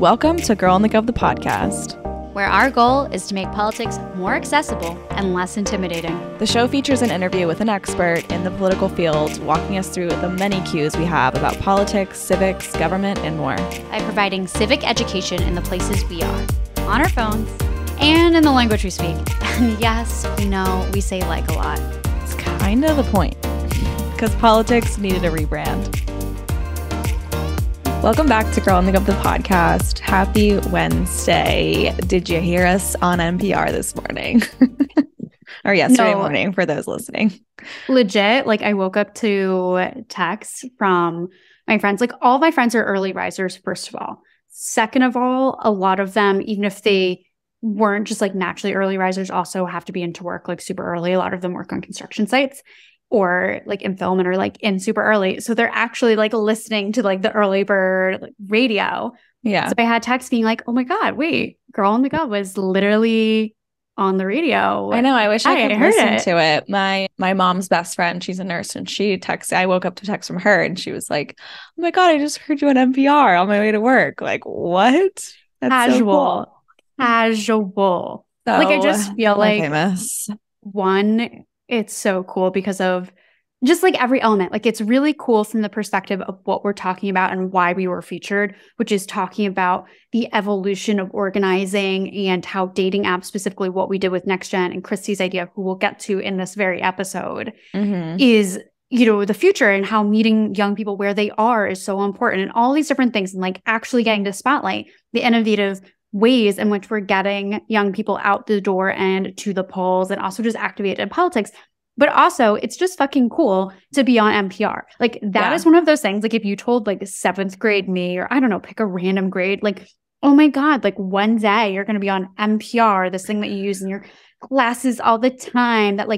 Welcome to Girl on the Gov, the podcast, where our goal is to make politics more accessible and less intimidating. The show features an interview with an expert in the political field, walking us through the many cues we have about politics, civics, government, and more. By providing civic education in the places we are, on our phones, and in the language we speak. And yes, we know we say like a lot. It's kind of the point, because politics needed a rebrand. Welcome back to Girl on the Gov, the podcast. Happy Wednesday. Did you hear us on NPR this morning? Or yesterday morning for those listening. Legit, I woke up to texts from my friends. All my friends are early risers, first of all. Second of all, a lot of them, even if they weren't just naturally early risers, also have to be into work super early. A lot of them work on construction sites or in film and are in super early. So they're actually listening to the early bird radio. Yeah. So I had texts being oh my God, wait, Girl on the Gov was literally on the radio. I know. I wish I could listen to it. My mom's best friend, she's a nurse, and she texted. I woke up to text from her, and she was like, "Oh my God, I just heard you on NPR on my way to work." What? That's casual, so cool. Casual. So, I just feel famous. One, it's so cool because of just every element. It's really cool from the perspective of what we're talking about and why we were featured, which is talking about the evolution of organizing and how dating apps, specifically what we did with NextGen and Kristi's idea, who we'll get to in this very episode, is, the future, and how meeting young people where they are is so important, and all these different things, and actually getting to spotlight the innovative ways in which we're getting young people out the door and to the polls, and also just activated in politics. But also, it's just fucking cool to be on NPR. That is one of those things, if you told seventh grade me, or I don't know, pick a random grade, oh my God, one day you're going to be on NPR, this thing that you use in your classes all the time, that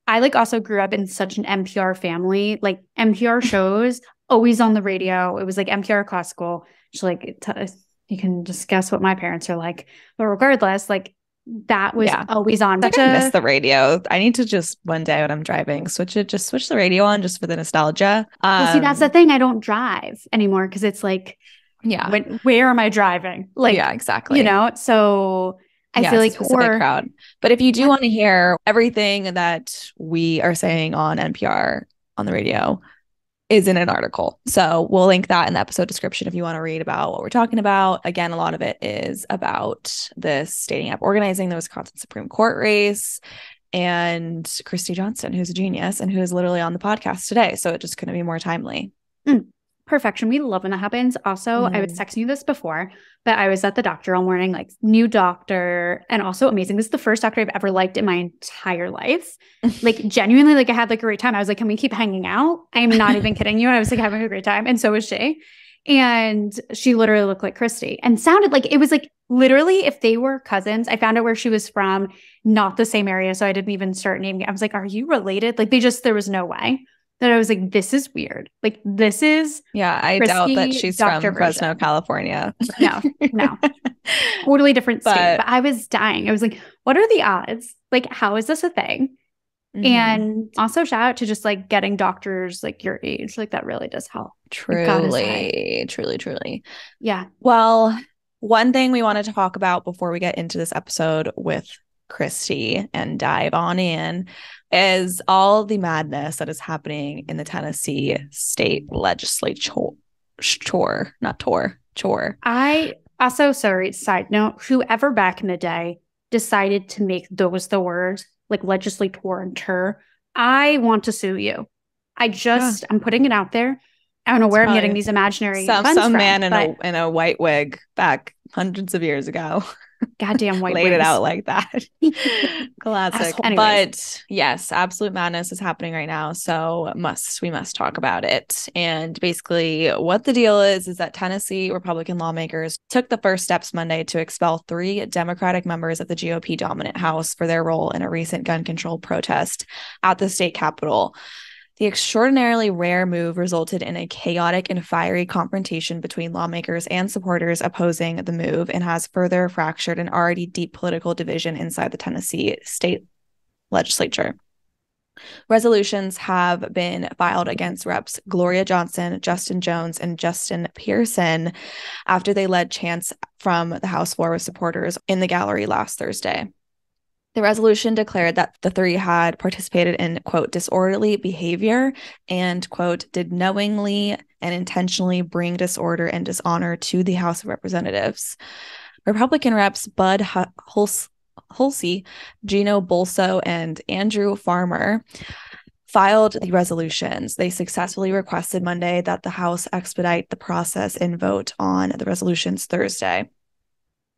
I also grew up in such an NPR family, NPR shows always on the radio. It was NPR classical. You can just guess what my parents are like. But regardless, that was always on. I miss the radio. I need to just one day when I'm driving, switch the radio on just for the nostalgia. Well, see, that's the thing. I don't drive anymore because it's where am I driving? Yeah, exactly. So I feel specific crowd. But if you do want to hear everything that we are saying on NPR on the radio is in an article. So we'll link that in the episode description if you want to read about what we're talking about. Again, a lot of it is about this dating app organizing the Wisconsin Supreme Court race and Kristi Johnston, who's a genius and who is literally on the podcast today. So it just couldn't be more timely. Perfection. We love when that happens. Also, I was texting you this before, but I was at the doctor all morning, new doctor, and also amazing. This is the first doctor I've ever liked in my entire life. Genuinely, I had a great time. I was can we keep hanging out? I am not even kidding you. I was having a great time. And so was she. And she literally looked like Kristi and sounded it was literally if they were cousins. I found out where she was from, not the same area. So I didn't even start naming it. I was are you related? There was no way. That I was this is weird. This is I doubt that she's from Fresno, California. No. Totally different state. But I was dying. I was what are the odds? How is this a thing? And also shout out to just getting doctors your age. That really does help. Truly. Yeah. Well, one thing we wanted to talk about before we get into this episode with Kristi and dive on in is all the madness that is happening in the Tennessee state legislature. I also, sorry, side note, whoever back in the day decided to make those the words, legislator and tur, I want to sue you. I'm putting it out there. I don't know where I'm getting these imaginary funds some from, man in a white wig back hundreds of years ago. Goddamn white laid wigs. it out like that. Classic. But yes, absolute madness is happening right now. So we must talk about it. And basically what the deal is that Tennessee Republican lawmakers took the first steps Monday to expel 3 Democratic members of the GOP dominant House for their role in a recent gun control protest at the state capitol. The extraordinarily rare move resulted in a chaotic and fiery confrontation between lawmakers and supporters opposing the move and has further fractured an already deep political division inside the Tennessee state legislature. Resolutions have been filed against Reps Gloria Johnson, Justin Jones, and Justin Pearson after they led chants from the House floor with supporters in the gallery last Thursday. The resolution declared that the three had participated in, quote, disorderly behavior and, quote, did knowingly and intentionally bring disorder and dishonor to the House of Representatives. Republican reps Bud Hulsey, Gino Bolso, and Andrew Farmer filed the resolutions. They successfully requested Monday that the House expedite the process and vote on the resolutions Thursday.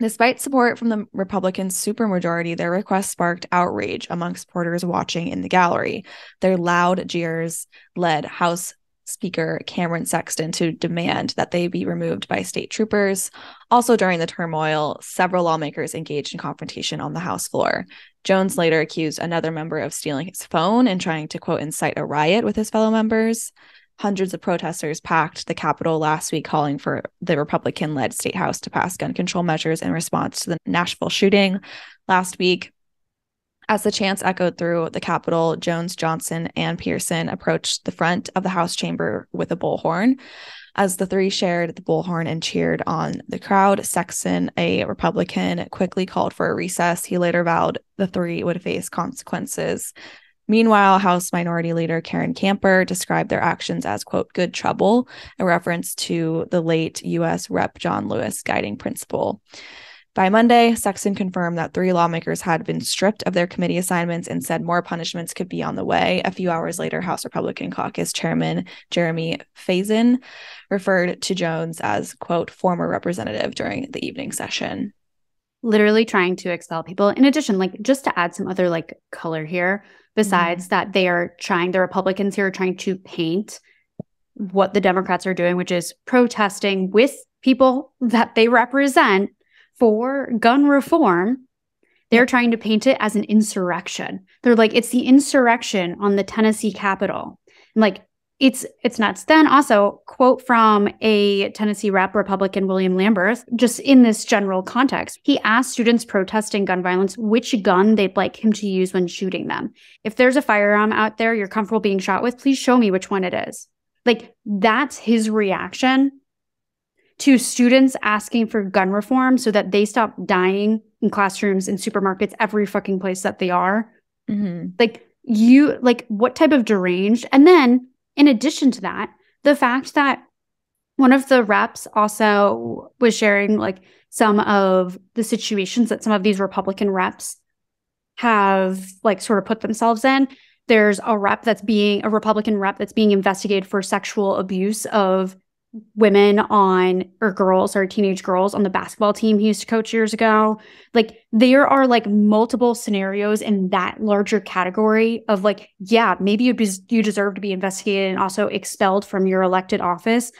Despite support from the Republican supermajority, their request sparked outrage among supporters watching in the gallery. Their loud jeers led House Speaker Cameron Sexton to demand that they be removed by state troopers. Also during the turmoil, several lawmakers engaged in confrontation on the House floor. Jones later accused another member of stealing his phone and trying to, quote, incite a riot with his fellow members. Hundreds of protesters packed the Capitol last week, calling for the Republican-led State House to pass gun control measures in response to the Nashville shooting last week. As the chants echoed through the Capitol, Jones, Johnson, and Pearson approached the front of the House chamber with a bullhorn. As the three shared the bullhorn and cheered on the crowd, Sexton, a Republican, quickly called for a recess. He later vowed the three would face consequences. Meanwhile, House Minority Leader Karen Camper described their actions as, quote, good trouble, a reference to the late U.S. Rep. John Lewis' guiding principle. By Monday, Sexton confirmed that three lawmakers had been stripped of their committee assignments and said more punishments could be on the way. A few hours later, House Republican Caucus Chairman Jeremy Faison referred to Jones as, quote, former representative during the evening session. Literally trying to expel people. In addition, like just to add some other like color here, besides that they are trying, the Republicans here are trying to paint what the Democrats are doing, which is protesting with people that they represent for gun reform. They're trying to paint it as an insurrection. They're like, it's the insurrection on the Tennessee Capitol. And like, it's nuts. Then also, quote from a Tennessee rep, Republican William Lamberth, just in this general context, he asked students protesting gun violence which gun they'd like him to use when shooting them. If there's a firearm out there you're comfortable being shot with, please show me which one it is. Like, that's his reaction to students asking for gun reform so that they stop dying in classrooms, in supermarkets, every fucking place that they are. Like, what type of deranged? And then, in addition to that, the fact that one of the reps also was sharing like some of the situations that some of these Republican reps have like sort of put themselves in. There's a Republican rep that's being investigated for sexual abuse of women teenage girls on the basketball team he used to coach years ago. Like, there are like multiple scenarios in that larger category of like, yeah, maybe you deserve to be investigated and also expelled from your elected office.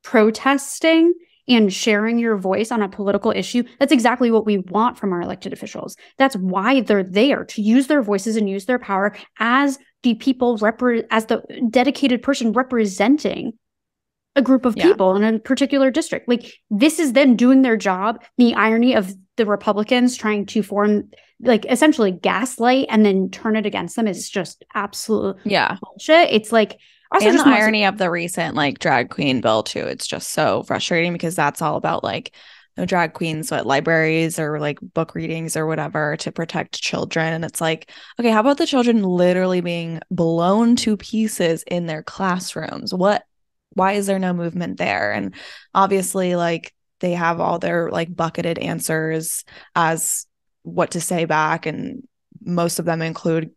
Protesting and sharing your voice on a political issue, that's exactly what we want from our elected officials. That's why they're there, to use their voices and use their power as the people, as the dedicated person representing a group of people in a particular district. Like, this is them doing their job. The irony of the Republicans trying to form, like, essentially gaslight and then turn it against them is just absolute bullshit. It's like, also and just the irony of the recent like drag queen bill too. It's just so frustrating because that's all about like drag queens at libraries or like book readings or whatever to protect children. And it's like, okay, how about the children literally being blown to pieces in their classrooms? Why is there no movement there? And obviously, like, they have all their like bucketed answers as what to say back, and most of them include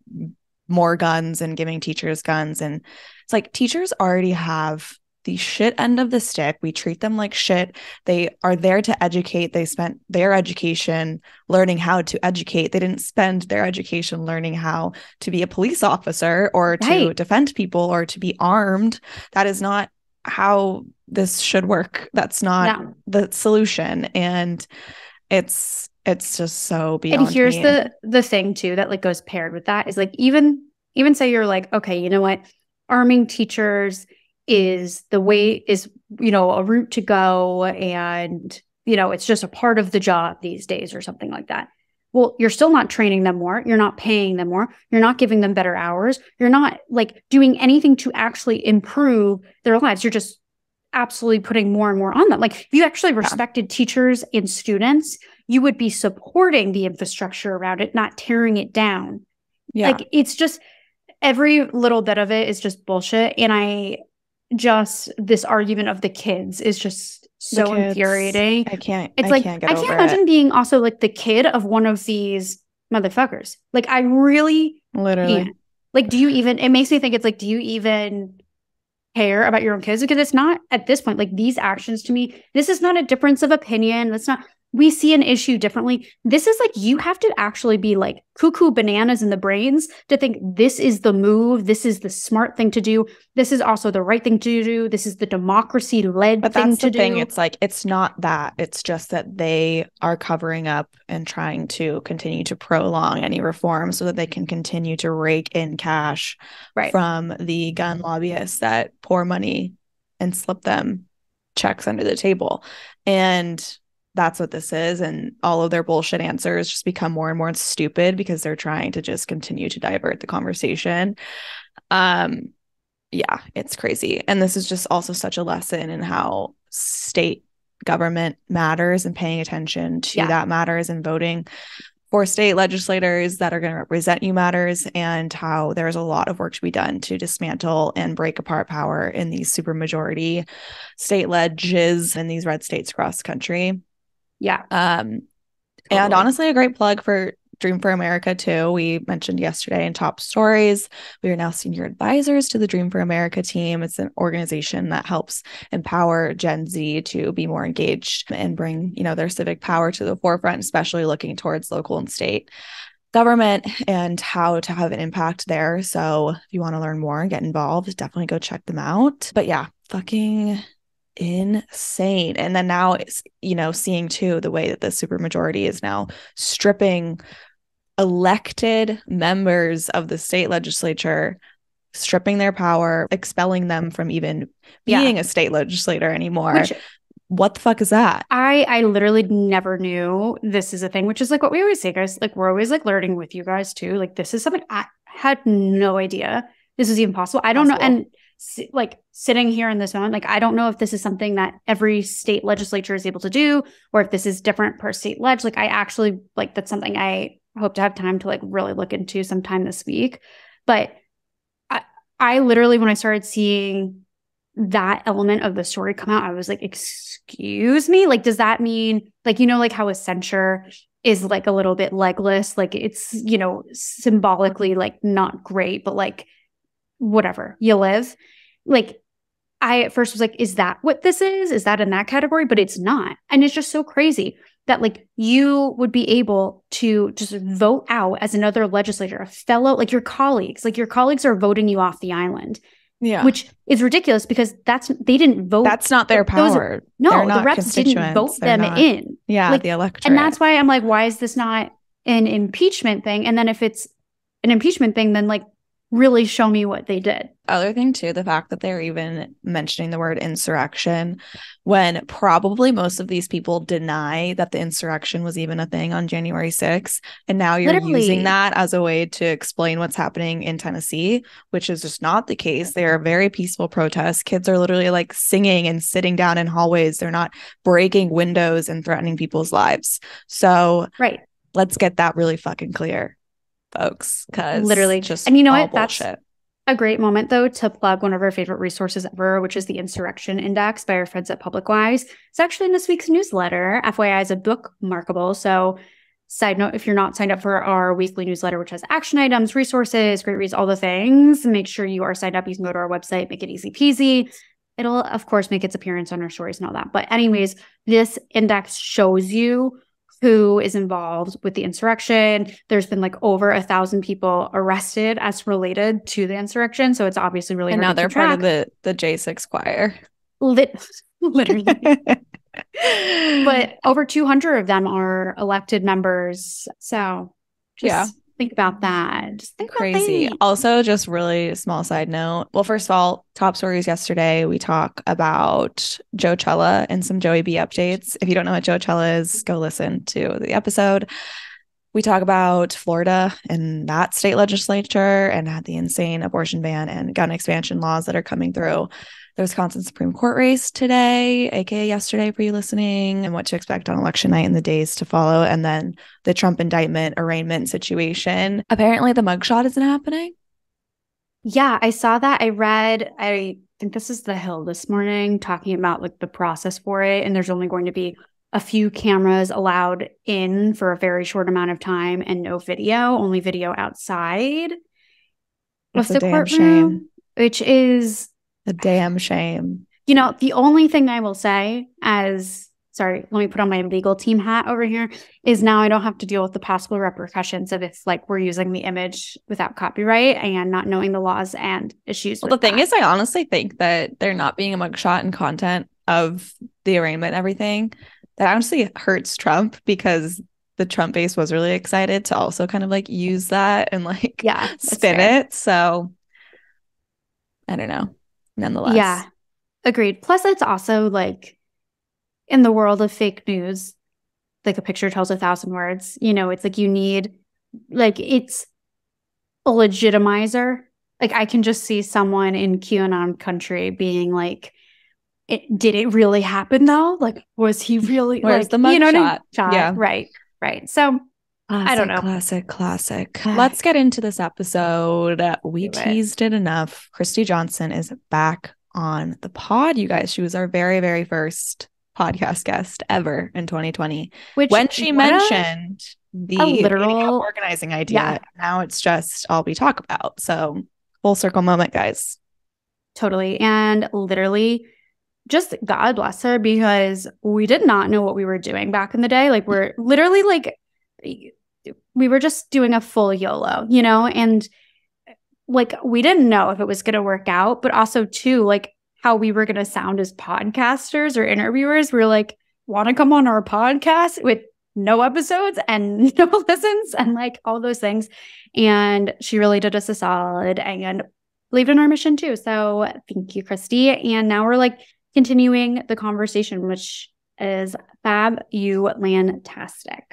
more guns and giving teachers guns. And it's like, teachers already have the shit end of the stick. We treat them like shit. They are there to educate. They spent their education learning how to educate. They didn't spend their education learning how to be a police officer or to defend people or to be armed. That is not how this should work. That's not the solution. And it's just so beyond. And here's the thing too that like goes paired with that is like, even say you're like, okay, you know what, arming teachers is a route to go, and it's just a part of the job these days or something like that. well, you're still not training them more. You're not paying them more. You're not giving them better hours. You're not like doing anything to actually improve their lives. You're just absolutely putting more and more on them. Like if you actually respected teachers and students, you would be supporting the infrastructure around it, not tearing it down. Yeah. Like it's just every little bit of it is just bullshit. And this argument of the kids is just so infuriating. I can't imagine being also like the kid of one of these motherfuckers. Like I really literally can't. Like, it makes me think it's like, do you even care about your own kids? Because it's not at this point, like these actions to me, this is not a difference of opinion. We see an issue differently. This is like, you have to actually be like cuckoo bananas in the brains to think this is the move. This is the smart thing to do. This is also the right thing to do. This is the democracy-led thing to do. Thing. It's like, it's not that. It's just that they are covering up and trying to continue to prolong any reform so that they can continue to rake in cash from the gun lobbyists that pour money and slip them checks under the table. And that's what this is. And all of their bullshit answers just become more and more stupid because they're trying to just continue to divert the conversation. Yeah, it's crazy. And this is just also such a lesson in how state government matters and paying attention to that matters, and voting for state legislators that are going to represent you matters, and how there's a lot of work to be done to dismantle and break apart power in these supermajority state ledges in these red states across the country. Yeah. Totally. And honestly, a great plug for Dream for America too. We mentioned yesterday in Top Stories, we are now senior advisors to the Dream for America team. It's an organization that helps empower Gen Z to be more engaged and bring, their civic power to the forefront, especially looking towards local and state government and how to have an impact there. So if you want to learn more and get involved, definitely go check them out. But yeah, fucking insane. And then now it's, seeing too the way that the supermajority is now stripping elected members of the state legislature, stripping their power, expelling them from even being a state legislator anymore. What the fuck is that? I literally never knew this is a thing, which is like what we always say, guys. Like we're always like learning with you guys too. Like this is something I had no idea this is even possible. I don't know. And like sitting here in this moment, like I don't know if this is something that every state legislature is able to do, or if this is different per state ledge. Like I actually like that's something I hope to have time to like really look into sometime this week. But I literally, when I started seeing that element of the story come out, I was like, excuse me? Like, does that mean like, like how a censure is like a little bit legless? Like it's, symbolically like not great, but like whatever, you live. Like I at first was like, is that what this is? Is that in that category? But it's not. And it's just so crazy that like you would be able to just vote out as another legislator, a fellow, like your colleagues are voting you off the island. Yeah. Which is ridiculous because they didn't vote. That's not their power. The reps didn't vote them in. Yeah, like, the electorate. And that's why I'm like, why is this not an impeachment thing? And then if it's an impeachment thing, then like really show me what they did. Other thing too, the fact that they're even mentioning the word insurrection when probably most of these people deny that the insurrection was even a thing on January 6th. And now you're using that as a way to explain what's happening in Tennessee, which is just not the case. They are very peaceful protests. Kids are literally like singing and sitting down in hallways. They're not breaking windows and threatening people's lives. So let's get that really fucking clear, folks, because literally just and you know what bullshit. That's a great moment though to plug one of our favorite resources ever, which is the Insurrection Index by our friends at PublicWise. It's actually in this week's newsletter. FYI is a bookmarkable. So side note, if you're not signed up for our weekly newsletter, which has action items, resources, great reads, all the things, make sure you are signed up. You can go to our website, make it easy peasy. It'll of course make its appearance on our stories and all that. But anyways, this index shows you who is involved with the insurrection. There's been like over 1,000 people arrested as related to the insurrection. So it's obviously really and hard now to they're part of the J6 choir. Literally. But over 200 of them are elected members. So just think about that. Just think crazy. About that. Also, just really small side note. Well, first of all, top stories yesterday, we talk about Joe Cella and some Joey B updates. If you don't know what Joe Cella is, go listen to the episode. We talk about Florida and that state legislature and had the insane abortion ban and gun expansion laws that are coming through. The Wisconsin Supreme Court race today, aka yesterday for you listening, and what to expect on election night and the days to follow. And then the Trump indictment arraignment situation. Apparently the mugshot isn't happening. Yeah, I saw that. I think this is The Hill this morning talking about like the process for it. And there's only going to be a few cameras allowed in for a very short amount of time and no video, only video outside of the courtroom, which is a damn shame. You know, the only thing I will say let me put on my legal team hat over here, is now I don't have to deal with the possible repercussions of if like we're using the image without copyright and not knowing the laws and issues. Well, the thing is, I honestly think that there not being a mugshot and content of the arraignment and everything, that honestly hurts Trump, because the Trump base was really excited to also kind of like use that and like spin it. So I don't know. Nonetheless. Yeah, agreed. Plus, it's also like in the world of fake news, like a picture tells 1,000 words. You know, it's like you need, like, it's a legitimizer. Like, I can just see someone in QAnon country being like, did it really happen though? Like, was he really? Where's like, the mugshot? You know what I mean? Yeah, right. So I don't know. Classic. Let's get into this episode. We teased it enough. Kristi Johnston is back on the pod, you guys. She was our very, very first podcast guest ever in 2020. When she mentioned the literal organizing idea, now it's just all we talk about. So full circle moment, guys. Totally. And literally, just God bless her, because we did not know what we were doing back in the day. Like, we're literally like, we were just doing a full YOLO, you know? And like, we didn't know if it was going to work out, but also too, like, how we were going to sound as podcasters or interviewers. We're like, want to come on our podcast with no episodes and no listens and like all those things. And she really did us a solid and believed in our mission too. So thank you, Kristi. And now we're like continuing the conversation, which is fab-you-lantastic.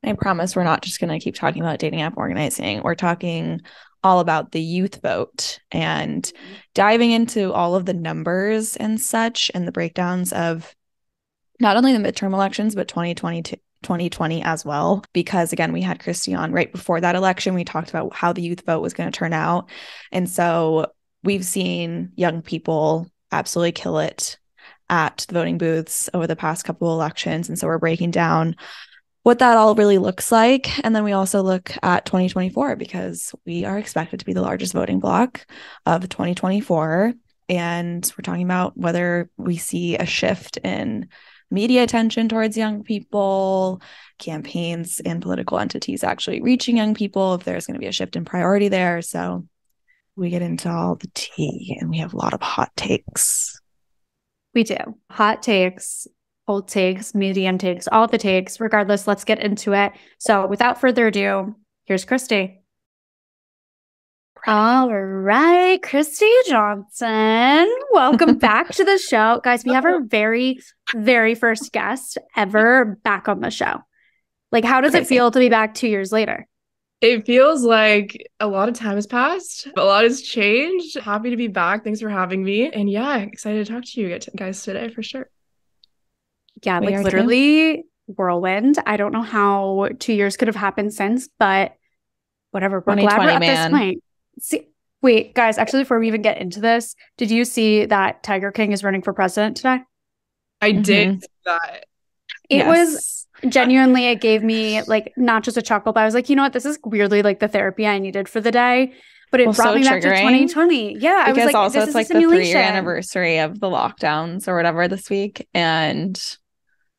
I promise we're not just going to keep talking about dating app organizing. We're talking all about the youth vote and diving into all of the numbers and such and the breakdowns of not only the midterm elections, but 2020 as well. Because again, we had Kristi on right before that election. We talked about how the youth vote was going to turn out. And so we've seen young people absolutely kill it at the voting booths over the past couple of elections. And so we're breaking down what that all really looks like. And then we also look at 2024, because we are expected to be the largest voting bloc of 2024. And we're talking about whether we see a shift in media attention towards young people, campaigns and political entities actually reaching young people, if there's going to be a shift in priority there. So we get into all the tea, and we have a lot of hot takes. We do. Hot takes, cold takes, medium takes, all the takes. Regardless, let's get into it. So without further ado, here's Kristi. All right, Kristi Johnston. Welcome back to the show. Guys, we have our very, very first guest ever back on the show. Like, how does it feel to be back 2 years later? It feels like a lot of time has passed. A lot has changed. Happy to be back. Thanks for having me. And yeah, excited to talk to you guys today for sure. Yeah, like literally whirlwind. I don't know how 2 years could have happened since, but whatever. We're glad we're at this point. See, wait, guys, actually, before we even get into this, did you see that Tiger King is running for president today? I did see that. It was genuinely, it gave me like not just a chuckle, but I was like, you know what? This is weirdly like the therapy I needed for the day. But it brought me back to 2020. Yeah, I was like, also it's like the 3-year anniversary of the lockdowns or whatever this week. And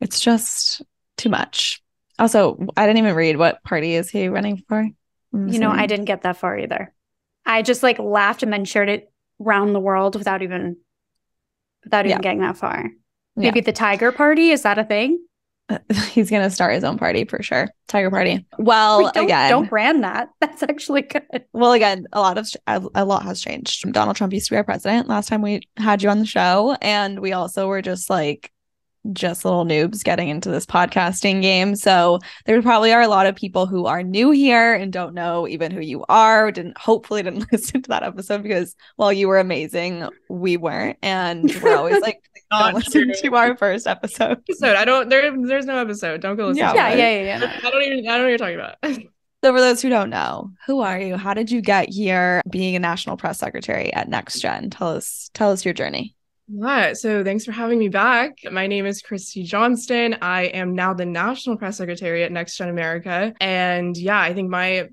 it's just too much. Also, I didn't even read what party is he running for. You know, I didn't get that far either. I just like laughed and then shared it around the world without even getting that far. Maybe the Tiger Party, is that a thing? He's going to start his own party for sure. Tiger Party. Well, don't brand that. That's actually good. Well, again, a lot has changed. Donald Trump used to be our president last time we had you on the show. And we also were just like just little noobs getting into this podcasting game. So there probably are a lot of people who are new here and don't know even who you are, hopefully didn't listen to that episode because while you were amazing, we weren't. And we're always like, don't listen to our first episode. There's no episode. Don't go listen to it. Yeah. I don't know what you're talking about. So for those who don't know, who are you? How did you get here being a national press secretary at NextGen? Tell us your journey. Yeah, so thanks for having me back. My name is Kristi Johnston. I am now the National Press Secretary at NextGen America. And yeah, I think my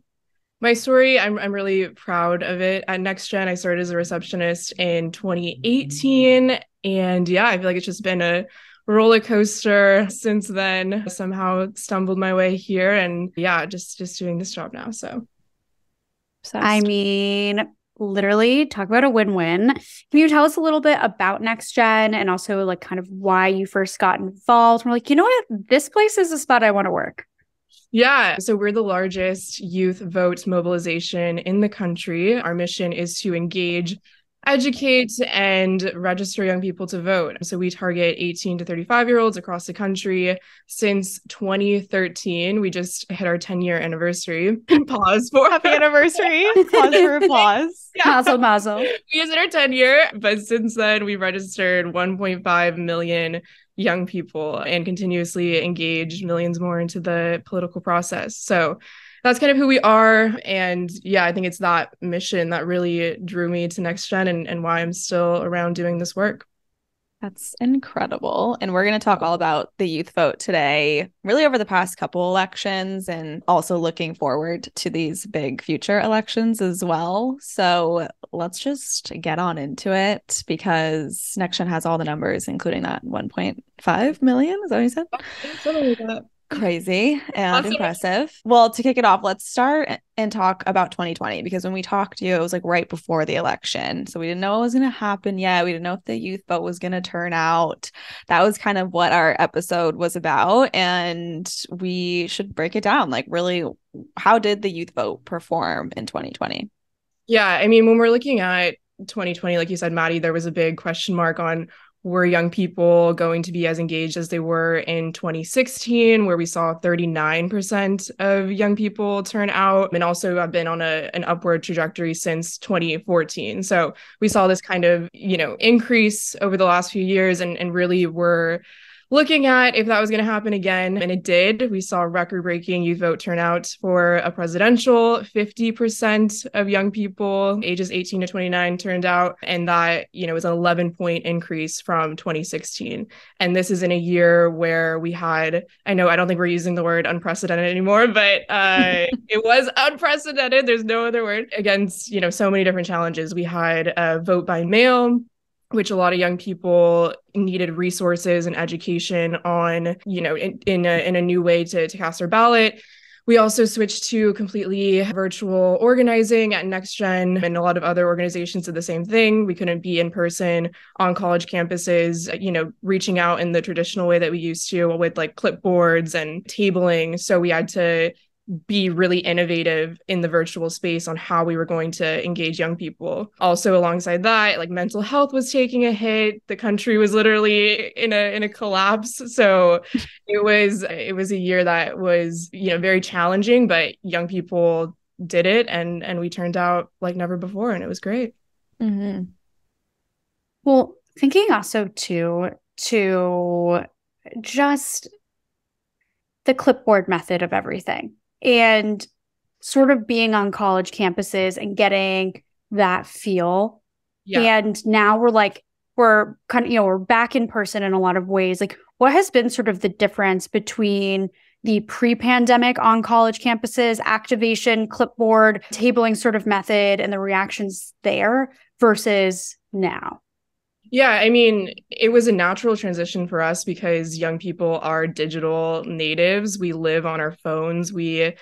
story, I'm really proud of it. At NextGen, I started as a receptionist in 2018. And yeah, I feel like it's just been a roller coaster since then. Somehow stumbled my way here. And yeah, just doing this job now. So obsessed. I mean, literally talk about a win-win. Can you tell us a little bit about NextGen and also like kind of why you first got involved? We're like, you know what? This place is a spot I want to work. Yeah, so we're the largest youth vote mobilization in the country. Our mission is to engage, educate, and register young people to vote. So we target 18 to 35-year-olds across the country. Since 2013, we just hit our 10-year anniversary. Pause for happy anniversary. Pause for applause. Yeah. Mazel. We just hit our 10-year, but since then we've registered 1.5 million young people and continuously engage millions more into the political process. So that's kind of who we are. And yeah, I think it's that mission that really drew me to NextGen and why I'm still around doing this work. That's incredible. And we're going to talk all about the youth vote today, really over the past couple elections and also looking forward to these big future elections as well. So let's just get on into it because NextGen has all the numbers, including that 1.5 million. Is that what you said? Something like that. Crazy and impressive. Well, to kick it off, let's start and talk about 2020 because when we talked to you, it was like right before the election. So we didn't know what was going to happen yet. We didn't know if the youth vote was going to turn out. That was kind of what our episode was about. And we should break it down. Like, really, how did the youth vote perform in 2020? Yeah, I mean, when we're looking at 2020, like you said, Maddie, there was a big question mark on were young people going to be as engaged as they were in 2016, where we saw 39% of young people turn out, and also have been on an upward trajectory since 2014. So we saw this kind of, increase over the last few years and really were looking at if that was going to happen again. And it did. We saw record-breaking youth vote turnout for a presidential. 50% of young people ages 18 to 29 turned out. And that, was an 11-point increase from 2016. And this is in a year where we had, I don't think we're using the word unprecedented anymore, but it was unprecedented. There's no other word against, so many different challenges. We had a vote by mail, which a lot of young people needed resources and education on, in a new way to cast their ballot. We also switched to completely virtual organizing at NextGen, and a lot of other organizations did the same thing. We couldn't be in person on college campuses, reaching out in the traditional way that we used to with like clipboards and tabling. So we had to be really innovative in the virtual space on how we were going to engage young people. Also, alongside that, like mental health was taking a hit. The country was literally in a collapse. So it was a year that was, very challenging, but young people did it and we turned out like never before, and it was great. Mm-hmm. Well, thinking also to just the clipboard method of everything. And sort of being on college campuses and getting that feel. Yeah. And now we're kind of, we're back in person in a lot of ways. Like, what has been sort of the difference between the pre-pandemic on college campuses, activation, clipboard, tabling sort of method, and the reactions there versus now? Yeah, I mean, it was a natural transition for us because young people are digital natives. We live on our phones. We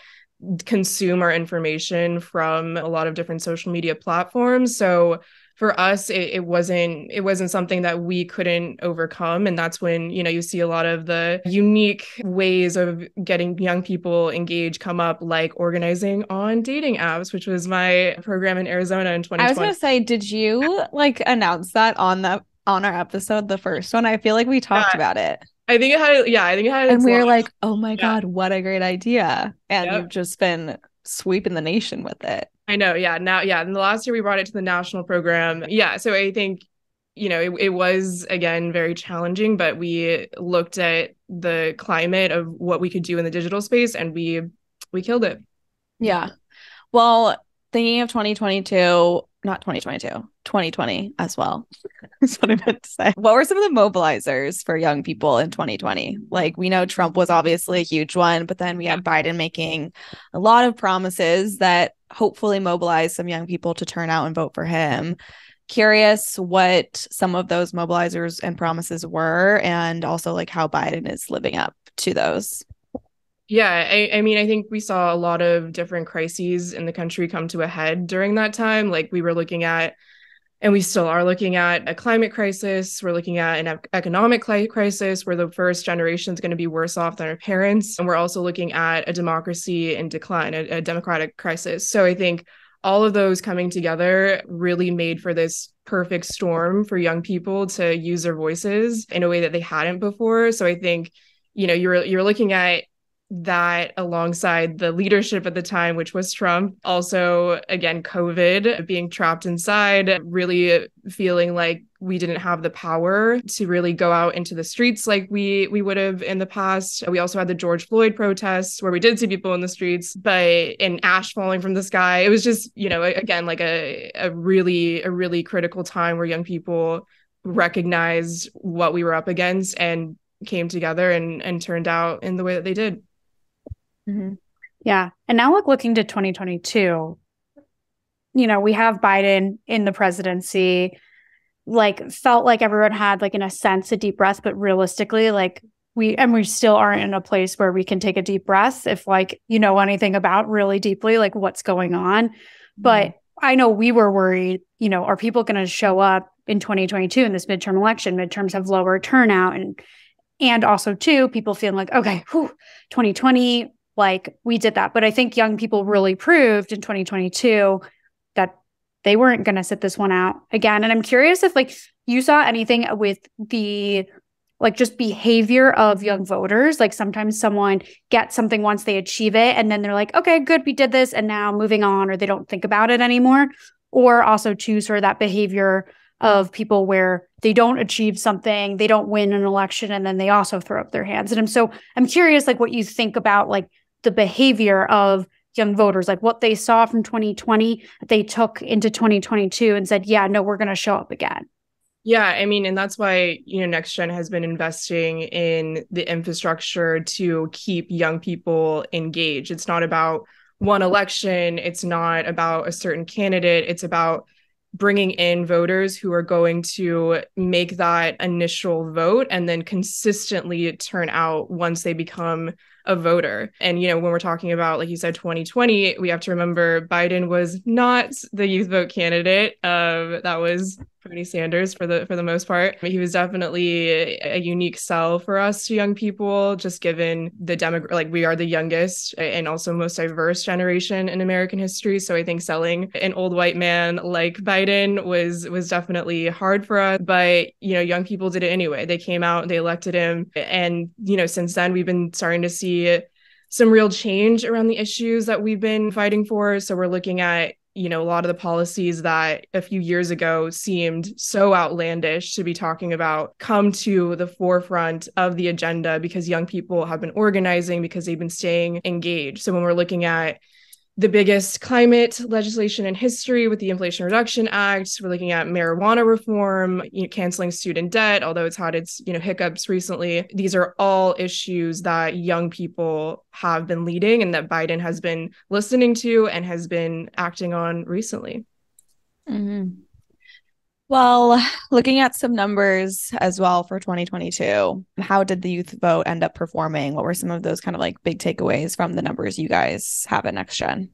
consume our information from a lot of different social media platforms. So for us, it wasn't something that we couldn't overcome. And that's when, you see a lot of the unique ways of getting young people engaged come up, like organizing on dating apps, which was my program in Arizona in 2020. I was going to say, did you announce that on our episode, the first one? I feel like we talked about it. I think it had And its we're launch. like, oh my Yeah. God, what a great idea. And Yep. you've just been sweeping the nation with it. I know. Yeah. Now, yeah. In the last year, we brought it to the national program. Yeah. So I think, it was, again, very challenging, but we looked at the climate of what we could do in the digital space and we killed it. Yeah. Well, thinking of 2022, not 2022, 2020 as well. That's what I meant to say. What were some of the mobilizers for young people in 2020? Like, we know Trump was obviously a huge one, but then we had Biden making a lot of promises that hopefully mobilized some young people to turn out and vote for him. Curious what some of those mobilizers and promises were, and also like how Biden is living up to those. Yeah, I mean, I think we saw a lot of different crises in the country come to a head during that time. Like we were looking at, and we still are looking at, a climate crisis. We're looking at an economic crisis where the first generation is going to be worse off than our parents. And we're also looking at a democracy in decline, a democratic crisis. So I think all of those coming together really made for this perfect storm for young people to use their voices in a way that they hadn't before. So I think, you're looking at that alongside the leadership at the time, which was Trump. Also, again, COVID, being trapped inside, really feeling like we didn't have the power to really go out into the streets like we would have in the past. We also had the George Floyd protests where we did see people in the streets, but in ash falling from the sky. It was just, again, like a really critical time where young people recognized what we were up against and came together and turned out in the way that they did. Mm-hmm. Yeah. And now looking to 2022, we have Biden in the presidency, like felt like everyone had like in a sense a deep breath, but realistically, like we still aren't in a place where we can take a deep breath if like, anything about really deeply, like what's going on. Mm-hmm. But I know we were worried, are people going to show up in 2022 in this midterm election? Midterms have lower turnout and also too, people feeling like, okay, 2020, like we did that. But I think young people really proved in 2022 that they weren't going to sit this one out again. And I'm curious if like you saw anything with the like just behavior of young voters. Like sometimes someone gets something once they achieve it and then they're like, okay, good, we did this and now moving on, or they don't think about it anymore. Or also too sort of that behavior of people where they don't achieve something, they don't win an election, and then they also throw up their hands. And I'm curious like what you think about like the behavior of young voters, like what they saw from 2020, they took into 2022 and said, yeah, no, we're going to show up again. Yeah, I mean, and that's why, NextGen has been investing in the infrastructure to keep young people engaged. It's not about one election. It's not about a certain candidate. It's about bringing in voters who are going to make that initial vote and then consistently turn out once they become a voter. And, when we're talking about, like you said, 2020, we have to remember Biden was not the youth vote candidate. That was Bernie Sanders for the most part. He was definitely a unique sell for us to young people, just given the like we are the youngest and also most diverse generation in American history. So I think selling an old white man like Biden was definitely hard for us. But, young people did it anyway. They came out, they elected him. And, since then we've been starting to see some real change around the issues that we've been fighting for. So we're looking at, a lot of the policies that a few years ago seemed so outlandish to be talking about come to the forefront of the agenda because young people have been organizing, because they've been staying engaged. So when we're looking at the biggest climate legislation in history with the Inflation Reduction Act, we're looking at marijuana reform, canceling student debt, although it's had its, hiccups recently. These are all issues that young people have been leading and that Biden has been listening to and has been acting on recently. Mm-hmm. Well, looking at some numbers as well for 2022, how did the youth vote end up performing? What were some of those kind of like big takeaways from the numbers you guys have at NextGen?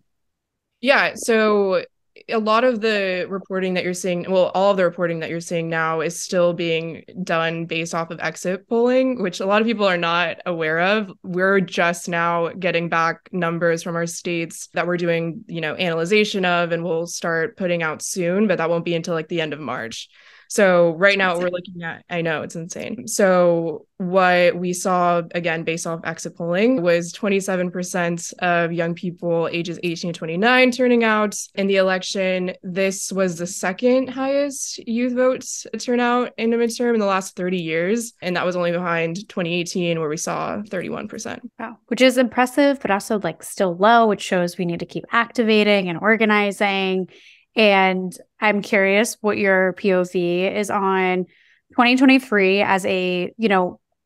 Yeah, so a lot of the reporting that you're seeing, well, all of the reporting that you're seeing now is still being done based off of exit polling, which a lot of people are not aware of. We're just now getting back numbers from our states that we're doing, analyzation of, and we'll start putting out soon, but that won't be until like the end of March. So right now what we're looking at, I know it's insane. So what we saw, again, based off exit polling, was 27% of young people ages 18 to 29 turning out in the election. This was the second highest youth vote turnout in a midterm in the last 30 years. And that was only behind 2018, where we saw 31%. Wow. Which is impressive, but also like still low, which shows we need to keep activating and organizing. And I'm curious what your POV is on 2023 as a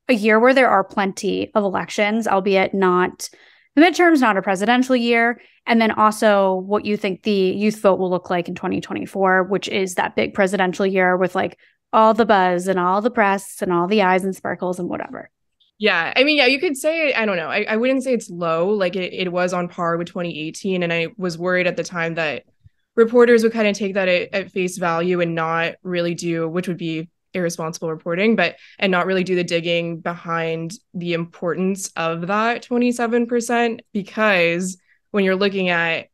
year where there are plenty of elections, albeit not the midterms, not a presidential year. And then also what you think the youth vote will look like in 2024, which is that big presidential year with like all the buzz and all the press and all the eyes and sparkles and whatever. Yeah. I mean, yeah, you could say, I don't know. I wouldn't say it's low. Like it was on par with 2018. And I was worried at the time that reporters would kind of take that at face value and not really do, which would be irresponsible reporting, and not really do the digging behind the importance of that 27%, because when you're looking at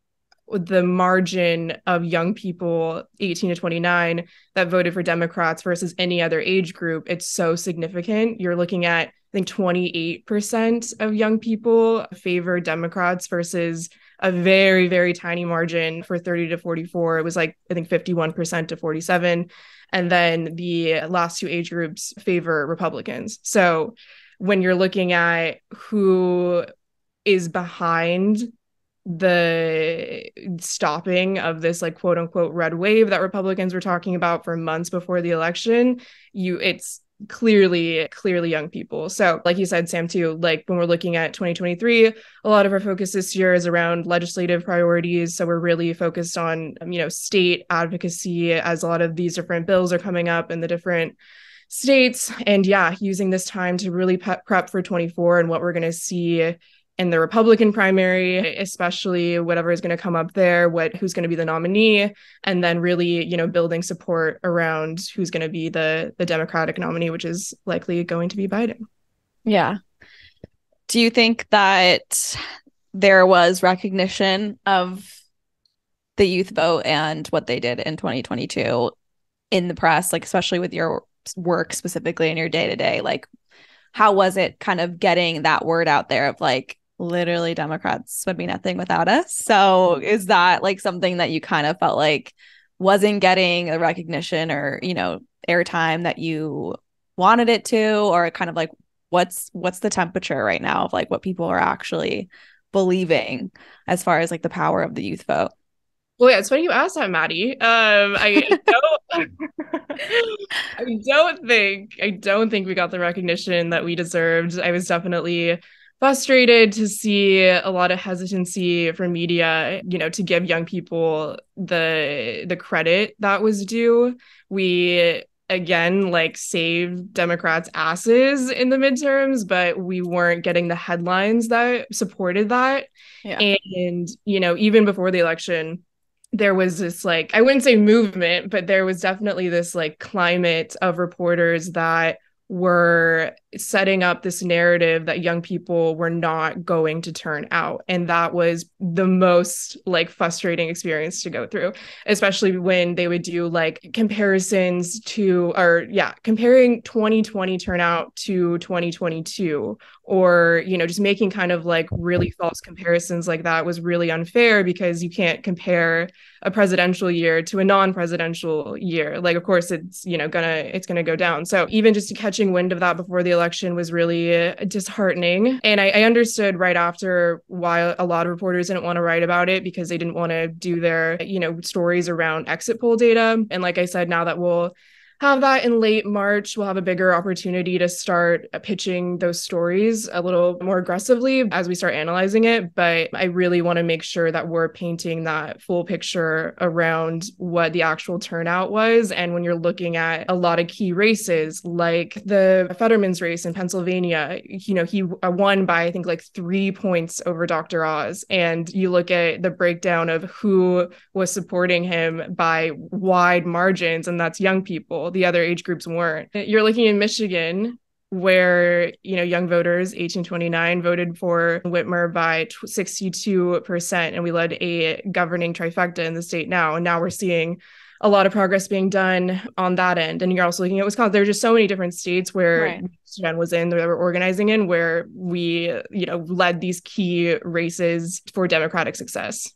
the margin of young people 18 to 29 that voted for Democrats versus any other age group, it's so significant. You're looking at, I think, 28% of young people favor Democrats versus a very, very tiny margin for 30 to 44. It was like, I think 51% to 47. And then the last two age groups favor Republicans. So when you're looking at who is behind the stopping of this like quote unquote red wave that Republicans were talking about for months before the election, it's clearly young people. So like you said, Sam, too, like when we're looking at 2023, a lot of our focus this year is around legislative priorities. So we're really focused on, state advocacy as a lot of these different bills are coming up in the different states. And yeah, using this time to really prep for 24 and what we're going to see in the Republican primary, especially whatever is going to come up there, who's going to be the nominee, and then really, building support around who's going to be the Democratic nominee, which is likely going to be Biden. Yeah. Do you think that there was recognition of the youth vote and what they did in 2022 in the press, like especially with your work specifically in your day-to-day? Like, how was it kind of getting that word out there of like, literally Democrats would be nothing without us? So is that like something that you kind of felt like wasn't getting the recognition or, airtime that you wanted it to, or kind of like what's the temperature right now of like what people are actually believing as far as like the power of the youth vote? Well, yeah, it's funny you asked that, Maddie. I don't think we got the recognition that we deserved. I was definitely frustrated to see a lot of hesitancy from media, to give young people the credit that was due. We, again, like saved Democrats' asses in the midterms, but we weren't getting the headlines that supported that. Yeah. And, even before the election, there was this like, I wouldn't say movement, but there was definitely this like climate of reporters that were setting up this narrative that young people were not going to turn out. And that was the most like frustrating experience to go through, especially when they would do like comparisons comparing 2020 turnout to 2022, or, just making kind of like really false comparisons like that was really unfair, because you can't compare a presidential year to a non-presidential year. Like, of course, it's, gonna go down. So even just catching wind of that before the election was really disheartening. And I understood right after why a lot of reporters didn't want to write about it, because they didn't want to do their, stories around exit poll data. And like I said, now that we'll have that in late March, we'll have a bigger opportunity to start pitching those stories a little more aggressively as we start analyzing it. But I really want to make sure that we're painting that full picture around what the actual turnout was. And when you're looking at a lot of key races, like the Fetterman's race in Pennsylvania, he won by, I think, like 3 points over Dr. Oz. And you look at the breakdown of who was supporting him by wide margins, and that's young people. The other age groups weren't. You're looking in Michigan, where, young voters, 18-29, voted for Whitmer by 62%. And we led a governing trifecta in the state now. And now we're seeing a lot of progress being done on that end. And you're also looking at Wisconsin. There are just so many different states where NextGen was in, that we're organizing in, where we, led these key races for Democratic success.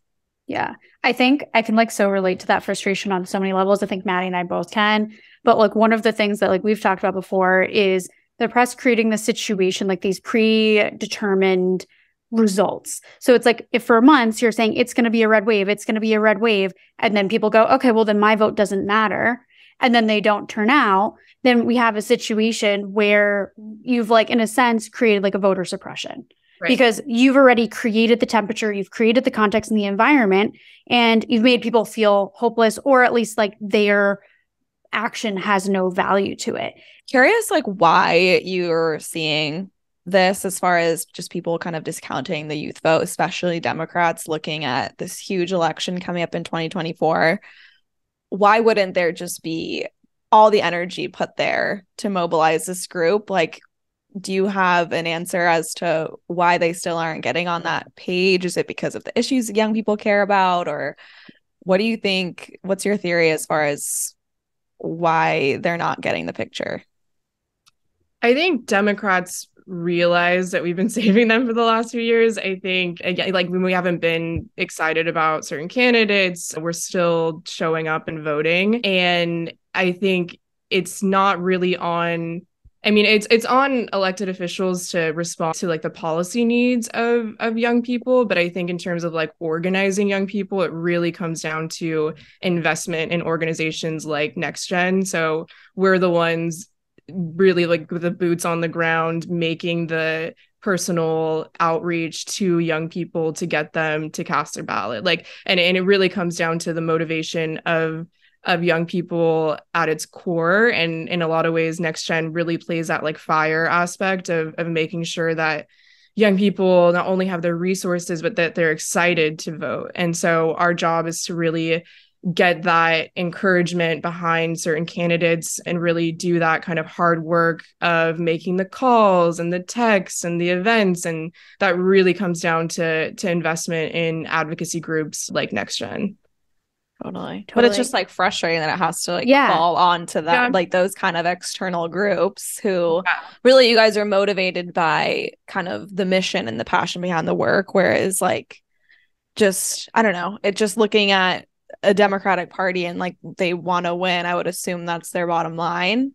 Yeah. I think I can so relate to that frustration on so many levels. I think Maddie and I both can. But one of the things that we've talked about before is the press creating the situation, these predetermined results. So it's if for months you're saying it's going to be a red wave, it's going to be a red wave, and then people go, okay, well then my vote doesn't matter, and then they don't turn out, then we have a situation where you've in a sense created a voter suppression. Right. Because you've already created the temperature, you've created the context and the environment, and you've made people feel hopeless, or at least their action has no value to it. Curious why you're seeing this, as far as just people kind of discounting the youth vote, especially Democrats looking at this huge election coming up in 2024. Why wouldn't there just be all the energy put there to mobilize this group? Do you have an answer as to why they still aren't getting on that page? Is it because of the issues young people care about? Or what do you think? What's your theory as far as why they're not getting the picture? I think Democrats realize that we've been saving them for the last few years. I think, again, when we haven't been excited about certain candidates, we're still showing up and voting. And I think it's not really on... it's on elected officials to respond to the policy needs of young people. But I think in terms of organizing young people, it really comes down to investment in organizations like NextGen. So we're the ones really with the boots on the ground, making the personal outreach to young people to get them to cast their ballot. And it really comes down to the motivation of young people at its core. And in a lot of ways, NextGen really plays that fire aspect of making sure that young people not only have the resources, but that they're excited to vote. And so our job is to really get that encouragement behind certain candidates and really do that kind of hard work of making the calls and the texts and the events. And that really comes down to investment in advocacy groups like NextGen. Totally. But it's just frustrating that it has to fall onto that, those kind of external groups who really, you guys are motivated by kind of the mission and the passion behind the work. Whereas just, I don't know, it just looking at a Democratic Party and they want to win, I would assume that's their bottom line.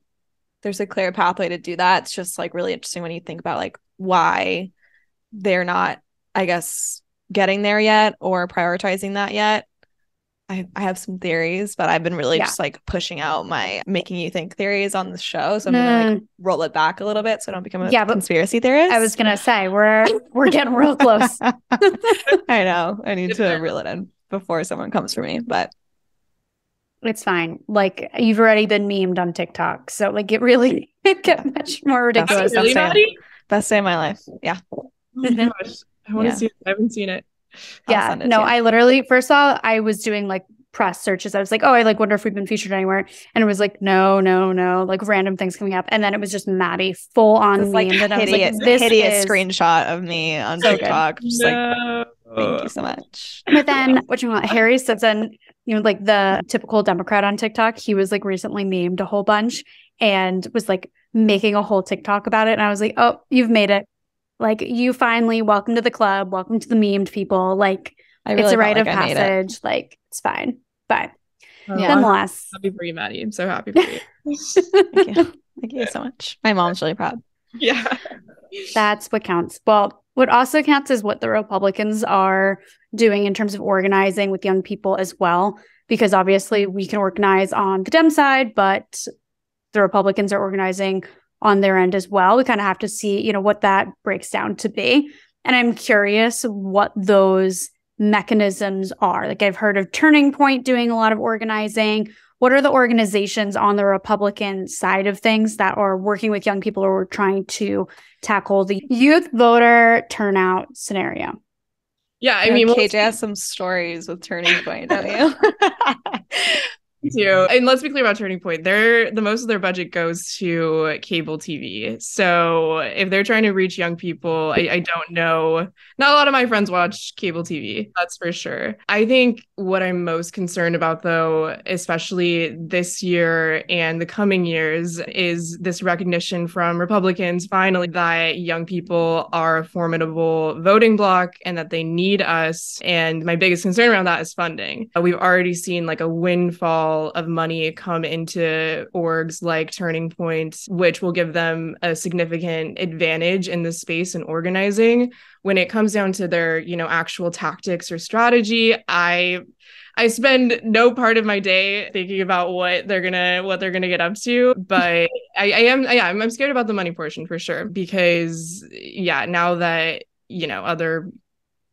There's a clear pathway to do that. It's just really interesting when you think about why they're not, I guess, getting there yet or prioritizing that yet. I have some theories, but I've been really just pushing out my making you think theories on the show. So I'm gonna roll it back a little bit so I don't become a conspiracy theorist. I was gonna say we're getting real close. I know. I need to reel it in before someone comes for me, but it's fine. You've already been memed on TikTok, so it really get much more ridiculous. Best day of my life. Yeah. Oh my gosh, I want to see it. I haven't seen it. Yeah, no, I literally first saw I was doing press searches. I was I wonder if we've been featured anywhere, and it was no, random things coming up, and then it was just Maddie full on meme. And I was this hideous screenshot of me on TikTok. Just thank you so much. But then Harry Simpson, the typical Democrat on TikTok, he was recently memed a whole bunch and was making a whole TikTok about it, and I was oh, you've made it. You finally, welcome to the club, welcome to the memed people. It's a rite of passage. It's fine. Bye. Nonetheless. Happy for you, Maddie. I'm so happy for you. Thank you. Thank you so much. My mom's really proud. Yeah. That's what counts. Well, what also counts is what the Republicans are doing in terms of organizing with young people as well. Because obviously we can organize on the Dem side, but the Republicans are organizing on their end as well. We kind of have to see, what that breaks down to be. And I'm curious what those mechanisms are. I've heard of Turning Point doing a lot of organizing. What are the organizations on the Republican side of things that are working with young people or trying to tackle the youth voter turnout scenario? Yeah, KJ has some stories with Turning Point, don't you? too. And let's be clear about Turning Point. The most of their budget goes to cable TV. So if they're trying to reach young people, I don't know. Not a lot of my friends watch cable TV, that's for sure. I think what I'm most concerned about, though, especially this year and the coming years, is this recognition from Republicans finally that young people are a formidable voting bloc and that they need us. And my biggest concern around that is funding. We've already seen like a windfall of money come into orgs like Turning Point, which will give them a significant advantage in the space and organizing. When it comes down to their, actual tactics or strategy, I spend no part of my day thinking about what they're gonna get up to, but I'm scared about the money portion for sure, because now that other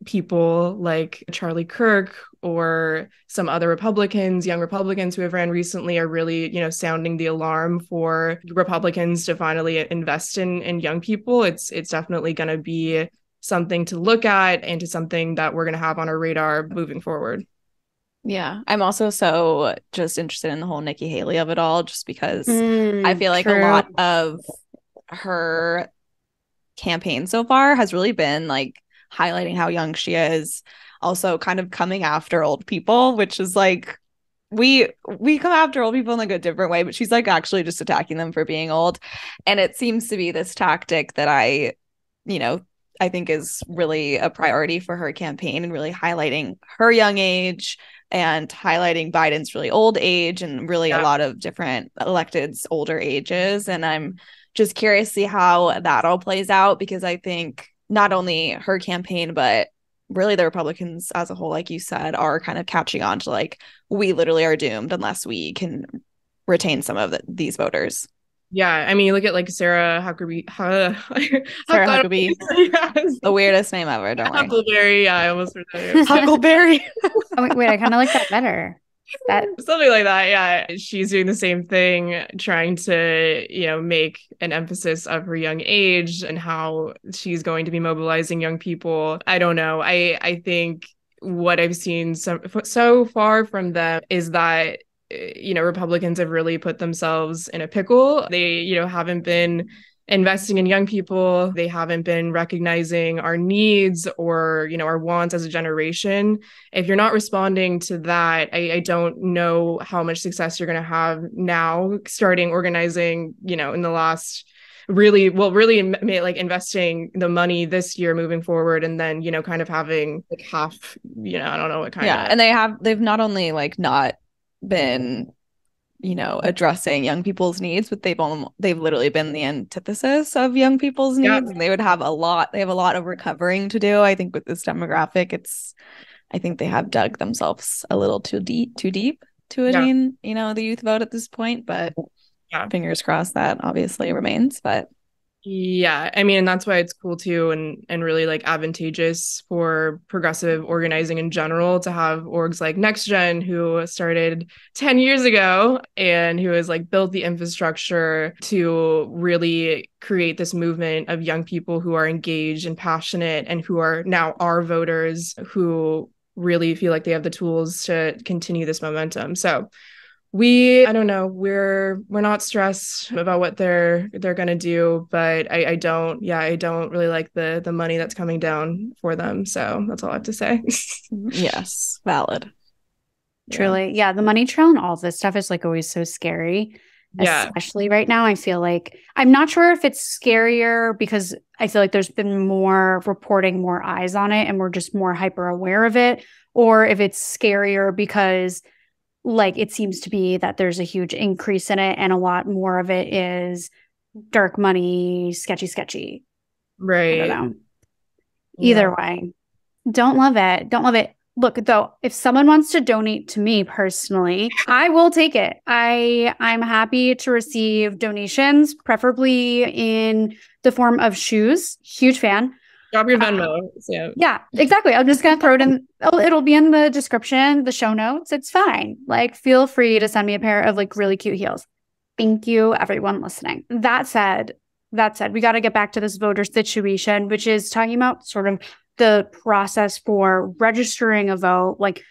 people like Charlie Kirk or some other young Republicans who have ran recently are really, sounding the alarm for Republicans to finally invest in young people. It's definitely going to be something to look at and to something that we're going to have on our radar moving forward. Yeah, I'm also so just interested in the whole Nikki Haley of it all, just because I feel like a lot of her campaign so far has really been like highlighting how young she is, also kind of coming after old people, which is like we come after old people in like a different way, but she's like actually just attacking them for being old. And it seems to be this tactic that I think is really a priority for her campaign, and really highlighting her young age and highlighting Biden's really old age, and really a lot of different electeds older ages. And I'm just curious to see how that all plays out, because I think not only her campaign, but really the Republicans as a whole, like you said, are kind of catching on to like, we literally are doomed unless we can retain some of these voters. Yeah, I mean, look at like Sarah Huckabee. Sarah Huckabee. Yes. The weirdest name ever, don't worry. Huckleberry, yeah, I almost forgot. Huckleberry. Wait, I kind of like that better. Something like that, yeah. She's doing the same thing, trying to, make an emphasis of her young age and how she's going to be mobilizing young people. I don't know. I think what I've seen so far from them is that Republicans have really put themselves in a pickle. They, haven't been investing in young people. They haven't been recognizing our needs or, our wants as a generation. If you're not responding to that, I don't know how much success you're going to have now starting organizing, in the last really like investing the money this year moving forward, and then, kind of having like half, I don't know what kind of. Yeah. And they've not only like not been addressing young people's needs, but they've literally been the antithesis of young people's needs. And they have a lot of recovering to do. I think with this demographic, I think they have dug themselves a little too deep to attain the youth vote at this point, but fingers crossed that obviously remains. But yeah, I mean, and that's why it's cool too, and really like advantageous for progressive organizing in general to have orgs like NextGen, who started 10 years ago and who has like built the infrastructure to really create this movement of young people who are engaged and passionate and who are now our voters, who really feel like they have the tools to continue this momentum. So I don't know, we're not stressed about what they're gonna do, but I don't really like the money that's coming down for them. So that's all I have to say. Yes, valid. Truly. Yeah, the money trail and all this stuff is like always so scary. Yeah. Especially right now. I feel like I'm not sure if it's scarier because I feel like there's been more reporting, more eyes on it, and we're just more hyper aware of it, or if it's scarier because like it seems to be that there's a huge increase in it and a lot more of it is dark money, sketchy. Right. I don't know. Either way, don't love it. Look, though, if someone wants to donate to me personally, I will take it. I'm happy to receive donations, preferably in the form of shoes. Huge fan. Drop your Venmo. Yeah, exactly. I'm just going to throw it in. It'll be in the description, the show notes. It's fine. Like, feel free to send me a pair of like really cute heels. Thank you, everyone listening. That said, we got to get back to this voter situation, which is talking about sort of the process for registering a vote. Like,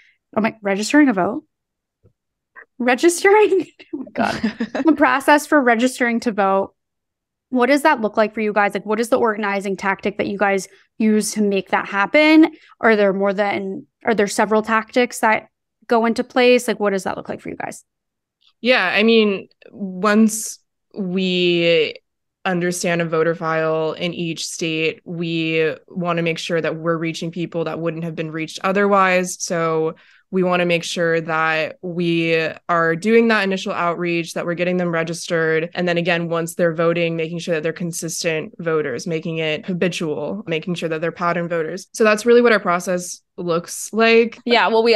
registering a vote? registering, oh my God, the process for registering to vote, what does that look like for you guys? Like, what is the organizing tactic that you guys use to make that happen? Are there several tactics that go into place? Like, what does that look like for you guys? Yeah, I mean, once we understand a voter file in each state, we want to make sure that we're reaching people that wouldn't have been reached otherwise. So we want to make sure that we are doing that initial outreach, that we're getting them registered. And then again, once they're voting, making sure that they're consistent voters, making it habitual, making sure that they're pattern voters. So that's really what our process looks like. Yeah, well, we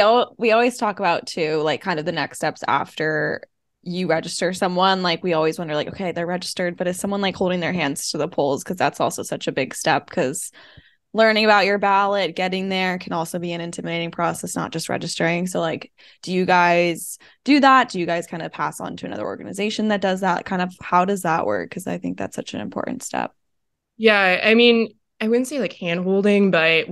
always talk about too, like kind of the next steps after you register someone. Like we always wonder, like, okay, they're registered, but is someone like holding their hands to the polls? Because that's also such a big step, because learning about your ballot, getting there can also be an intimidating process, not just registering. So like, do you guys do that? Do you guys kind of pass on to another organization that does that? Kind of, how does that work? Because I think that's such an important step. Yeah, I mean, I wouldn't say like hand holding, but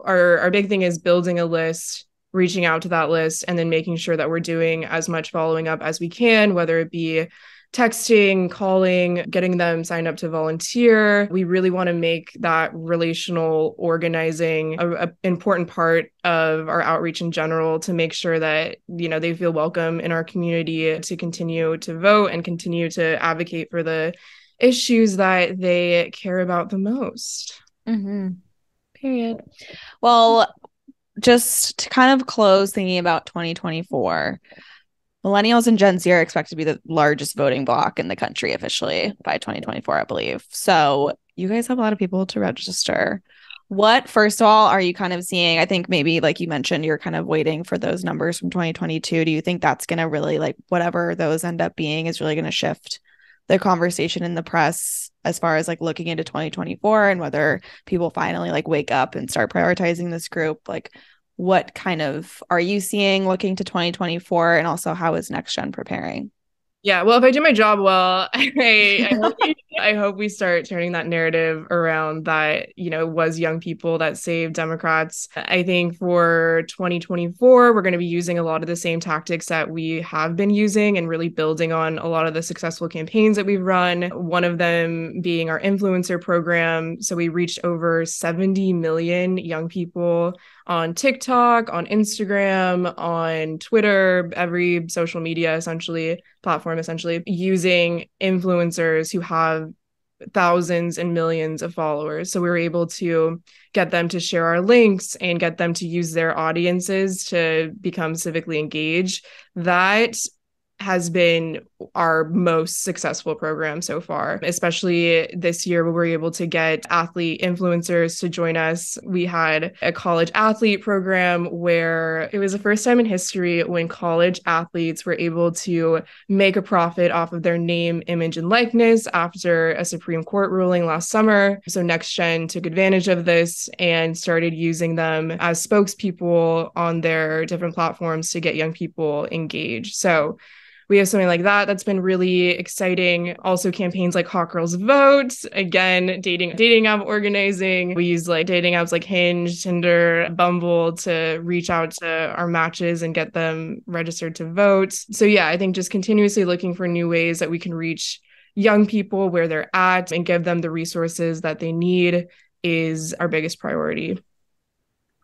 our big thing is building a list, reaching out to that list, and then making sure that we're doing as much following up as we can, whether it be texting, calling, getting them signed up to volunteer. We really want to make that relational organizing an important part of our outreach in general, to make sure that, you know, they feel welcome in our community to continue to vote and continue to advocate for the issues that they care about the most. Mm-hmm. Period. Well, just to kind of close thinking about 2024, millennials and Gen Z are expected to be the largest voting bloc in the country officially by 2024, I believe. So you guys have a lot of people to register. What, first of all, are you kind of seeing? I think maybe, like you mentioned, you're kind of waiting for those numbers from 2022. Do you think that's going to really, like, whatever those end up being is really going to shift the conversation in the press as far as like looking into 2024 and whether people finally like wake up and start prioritizing this group? Like, what kind of are you seeing looking to 2024, and also how is NextGen preparing? Yeah, well, if I do my job well, I hope we start turning that narrative around, that, you know, it was young people that saved Democrats. I think for 2024, we're going to be using a lot of the same tactics that we have been using and really building on a lot of the successful campaigns that we've run. One of them being our influencer program. So we reached over 70 million young people on TikTok, on Instagram, on Twitter, every social media platform, using influencers who have thousands and millions of followers. So we were able to get them to share our links and get them to use their audiences to become civically engaged. That has been our most successful program so far, especially this year where we were able to get athlete influencers to join us. We had a college athlete program where it was the first time in history when college athletes were able to make a profit off of their name, image, and likeness after a Supreme Court ruling last summer. So NextGen took advantage of this and started using them as spokespeople on their different platforms to get young people engaged. So we have something like that that's been really exciting. Also, campaigns like Hot Girls Vote, again, dating app organizing. We use like dating apps like Hinge, Tinder, Bumble to reach out to our matches and get them registered to vote. So yeah, I think just continuously looking for new ways that we can reach young people where they're at and give them the resources that they need is our biggest priority.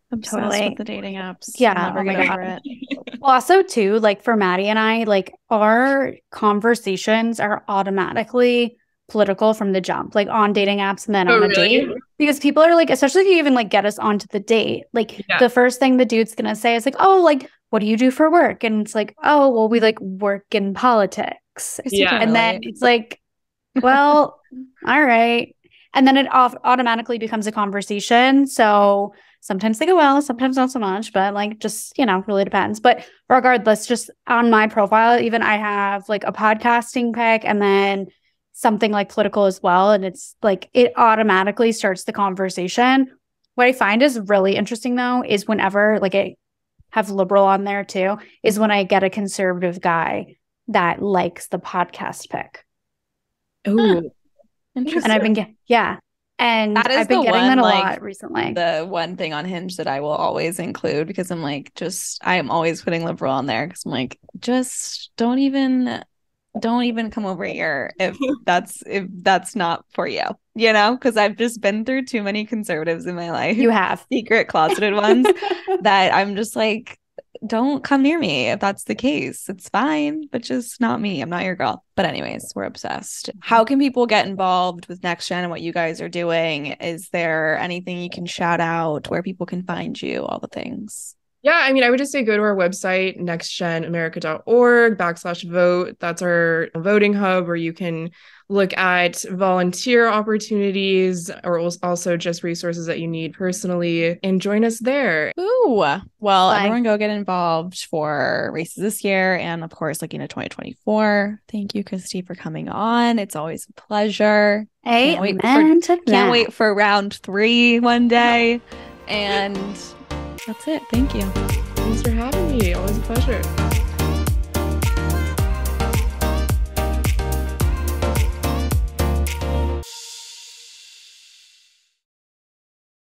Obsessed with the dating apps. Yeah. I'll never get over it. Also, too, like for Maddie and I, like our conversations are automatically political from the jump, like on dating apps and then on a date. Because people are like, especially if you even like get us onto the date, like the first thing the dude's gonna say is like, oh, like, what do you do for work? And it's like, oh, well, we like work in politics. Yeah. And then it's like, well, all right. And then it automatically becomes a conversation. So sometimes they go well, sometimes not so much, but like just, you know, really depends. But regardless, just on my profile, even I have like a podcasting pick and then something like political as well. And it's like it automatically starts the conversation. What I find is really interesting, though, is whenever like I have liberal on there, too, is when I get a conservative guy that likes the podcast pick. Oh, and I've been, And that is I've been getting one, that a like, lot recently. The one thing on Hinge that I will always include, because I'm like, I am always putting liberal on there because I'm like, just don't even come over here if that's not for you, because I've just been through too many conservatives in my life. You have secret closeted ones that I'm just like, don't come near me if that's the case. It's fine, but just not me. I'm not your girl. But anyways, we're obsessed. How can people get involved with NextGen and what you guys are doing? Is there anything you can shout out, where people can find you, all the things? Yeah, I mean, I would just say go to our website, nextgenamerica.org/vote. That's our voting hub where you can look at volunteer opportunities or also just resources that you need personally, and join us there. Ooh, well, everyone go get involved for races this year and, of course, looking at 2024. Thank you, Kristi, for coming on. It's always a pleasure. Can't wait for round 3 one day. And that's it. Thank you. Thanks for having me. Always a pleasure.